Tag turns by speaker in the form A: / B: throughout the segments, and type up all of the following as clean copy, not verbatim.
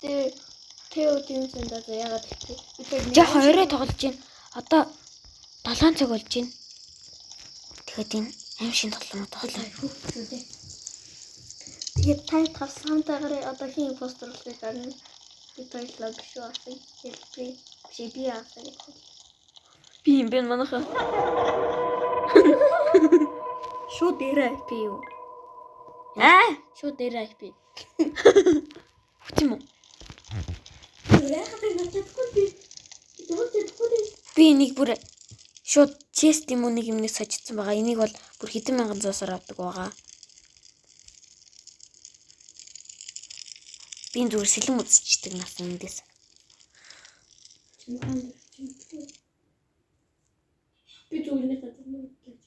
A: дээ. Тэо дэмсэн даа яагаад гэвэл
B: За 2-оо тоглож байна. Одоо 7 цаг болж байна. Тэгэхээр энэ аим шин тоглоомод тоглоо.
A: Тэгээд та тавсантайгаар одоо хин импостер болохыг гарна. Би баярлалаа биш үү асуу. Би асуу.
B: Би юм бэ манайха.
A: Шууд дээрээ IP юу? Шууд дээрээ IP.
B: Хүчим үү? Би энийг бүр шууд чест юм уу нэг юмныг сочсон байгаа. Энийг бол бүр хэдэн мянган зоосоор авдаг байгаа. Би зүгээр сэлэм үзчихдэг нас эндээс.
A: Би зүгээр нэг гадар нэг гэж.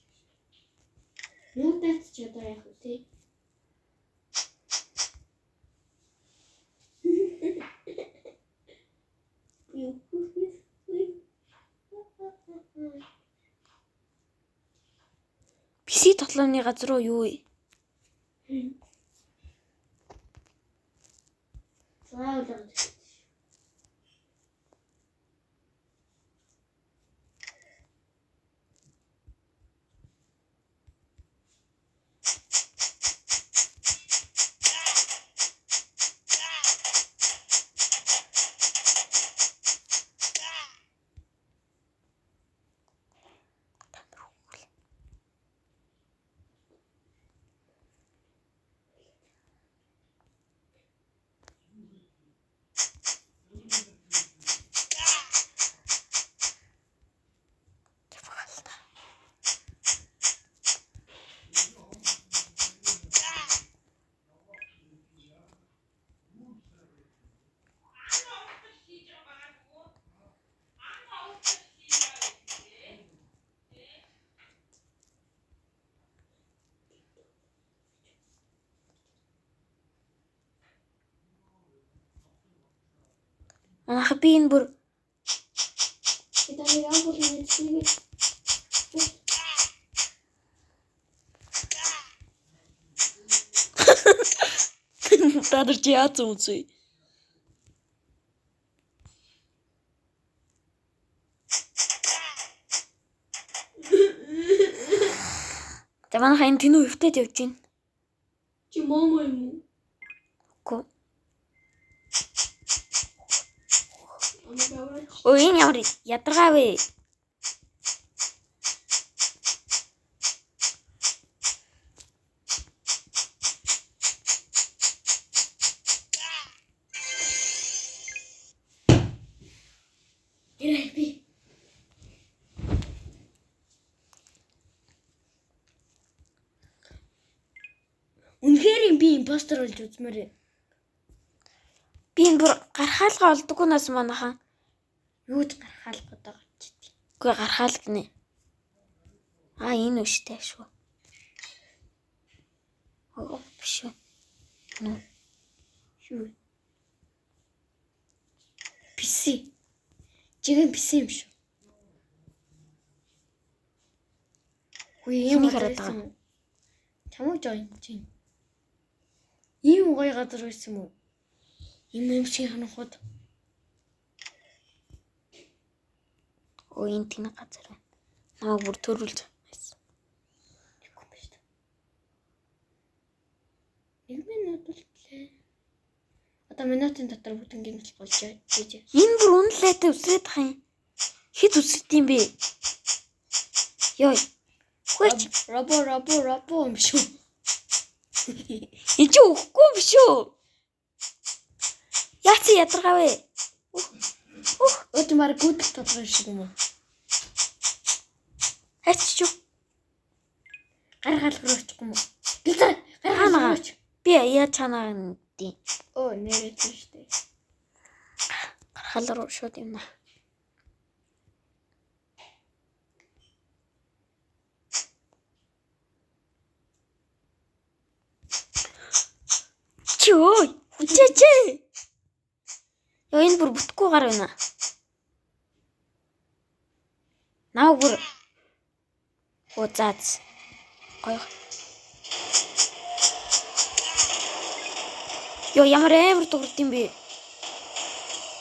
A: Нуутай ч одоо яах вэ тий?
B: PC тоглоомны газар руу юу вэ? Ах би энэ бүр Тадарч яац үнсэй. Таман хайн тэнүү өвтөд явж гин.
A: Чи момо юм уу?
B: Ко. Ой энэ ямар ядаргаа вэ?
A: Үнэхээр би импостер болж үзмээр.
B: Би энэ бүр гархаалгаа олдгоо нас манайхан.
A: Юуд гархаалгаад байгаа ч тийм.
B: Үгүй гархаал гинэ. Энэ үштэй шүү. Биш үү.
A: Шүү. PC. Жихэн PC юм шүү. Үгүй юм
B: хараад байгаа.
A: Чамаг жоо юм чинь. Ийм гоё газар байсан юм уу? Юм шиг ханахад.
B: Энэ тийм газар байна. Намайг бүр төрүүлж байсан.
A: Тэгэхгүй биш үү? Нэг минут болтлээ. Одоо минутын дотор бүтэн гимтэл болж байгаа.
B: Энэ бүр үнэлээтэй үсрээд тах юм. Хэд үсрэт юм бэ? Йой. Хөөч.
A: Робо юм шүү.
B: Энэ ч өгөхгүй биш үү? Яац ядаргаа вэ?
A: Өөд мар гүдэл тодорхой шиг юм уу?
B: Хачч юу?
A: Гаргаал хөрөөчих юм уу?
B: Гаргаал. Би яа чанаа тий.
A: Нэрэж штэ.
B: Гаргаал руу шууд юм аа. Чөө, хүчээч. Яа энэ бүр бүтэхгүй гар байна. Наа бүр заац. Гоё. Ямар амар дуурд юм бэ?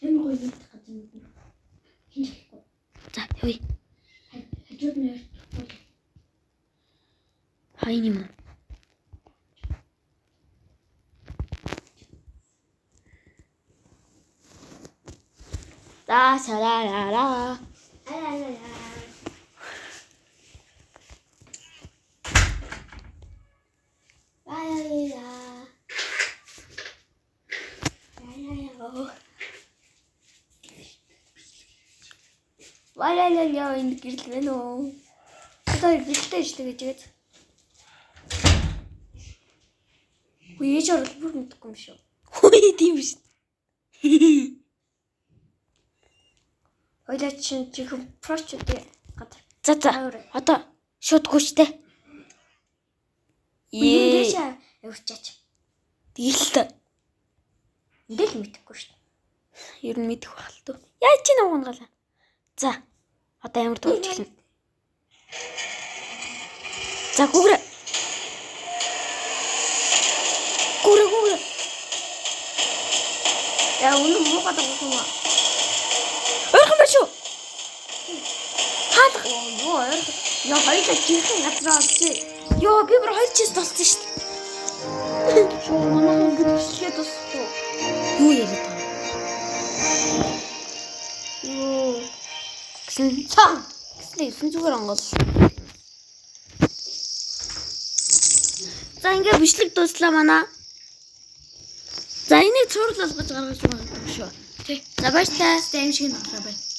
A: Ямар гоё юм хатсан юм. Хинжихгүй.
B: За явъя.
A: Хажууд нь яах вэ?
B: Хайн юм уу? За сарарара. Валалалаа энэ гэрэл байна уу? Одоо гэрэлтэй шүү дээ гэж. Үгүй ээж орол бүр мэдхгүй юм шүү. Үгүй тийм биш. Ойлаа чинь чихэн проч үгүй гадар. За. Одоо шууд гүйчтэй. Ээшээ явчихаач. Дийлээ. Эндэл мэдэхгүй шүү. Ер нь мэдэх байх л туу. Яа чи нуугнгалаа. За. Одоо ямар дуулж эхэлнэ. За гүрэ. Гүрэ. Яа өнөө муугаад байгаа юм аа. Ойрхон байна шүү. Хаалга. Йоо ойрхон. Яа хоёулаа жинхэнэ газар олчих. Йоо би бүр хоёр чист толцсон шүү дээ. Шоо манай ингэж бичлээ тусахгүй. Юу яриад байгаа. Йоо. Гэсэн зүгээр онгол. За ингээ бичлэг дуслаа манай. За энийг цуурлал болгож гаргаж байгаа юм шүү. Тий. За баярлалаа. Аим шиг нь болохоор байна.